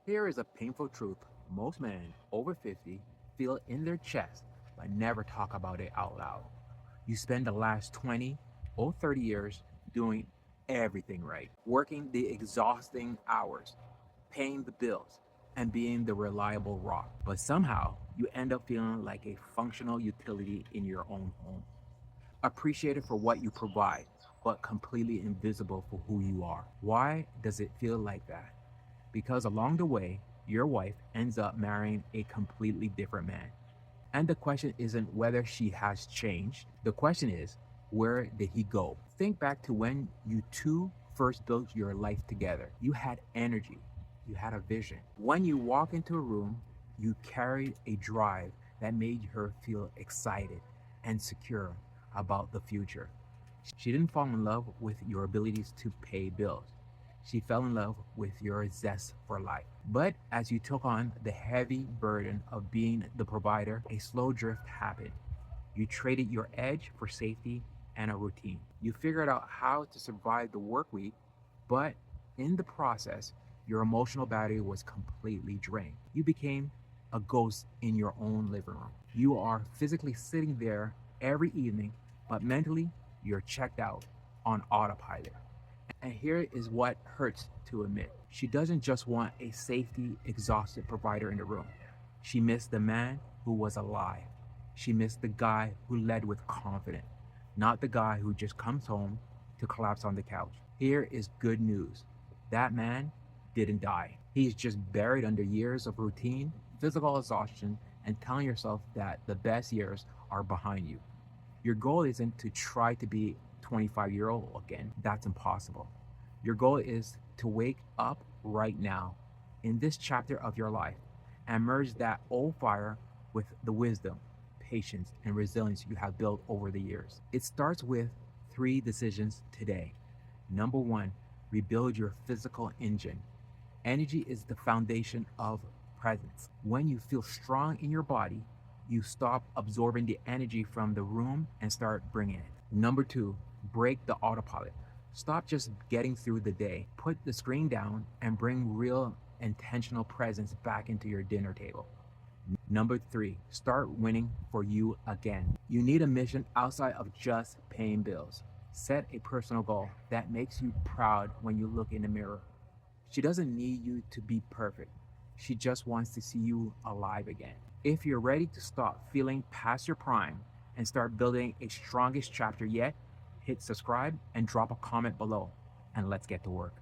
Here is a painful truth most men over 50 feel in their chest but never talk about it out loud. You spend the last 20 or 30 years doing everything right, working the exhausting hours, paying the bills, and being the reliable rock. But somehow, you end up feeling like a functional utility in your own home, appreciated for what you provide, but completely invisible for who you are. Why does it feel like that? Because along the way, your wife ends up marrying a completely different man. And the question isn't whether she has changed. The question is, where did he go? Think back to when you two first built your life together. You had energy, you had a vision. When you walk into a room, you carried a drive that made her feel excited and secure about the future. She didn't fall in love with your abilities to pay bills. She fell in love with your zest for life. But as you took on the heavy burden of being the provider, a slow drift happened. You traded your edge for safety and a routine. You figured out how to survive the work week, but in the process, your emotional battery was completely drained. You became a ghost in your own living room. You are physically sitting there every evening, but mentally, you're checked out on autopilot. And here is what hurts to admit. She doesn't just want a safety exhausted provider in the room. She missed the man who was alive. She missed the guy who led with confidence, not the guy who just comes home to collapse on the couch. Here is good news. That man didn't die. He's just buried under years of routine, physical exhaustion, and telling yourself that the best years are behind you. Your goal isn't to try to be 25-year-old again. That's impossible. Your goal is to wake up right now in this chapter of your life and merge that old fire with the wisdom, patience, and resilience you have built over the years. It starts with 3 decisions today. Number 1, rebuild your physical engine. Energy is the foundation of presence. When you feel strong in your body, you stop absorbing the energy from the room and start bringing it. Number 2, break the autopilot. Stop just getting through the day. Put the screen down and bring real intentional presence back into your dinner table. Number 3, start winning for you again. You need a mission outside of just paying bills. Set a personal goal that makes you proud when you look in the mirror. She doesn't need you to be perfect. She just wants to see you alive again. If you're ready to stop feeling past your prime and start building a strongest chapter yet, hit subscribe and drop a comment below, and let's get to work.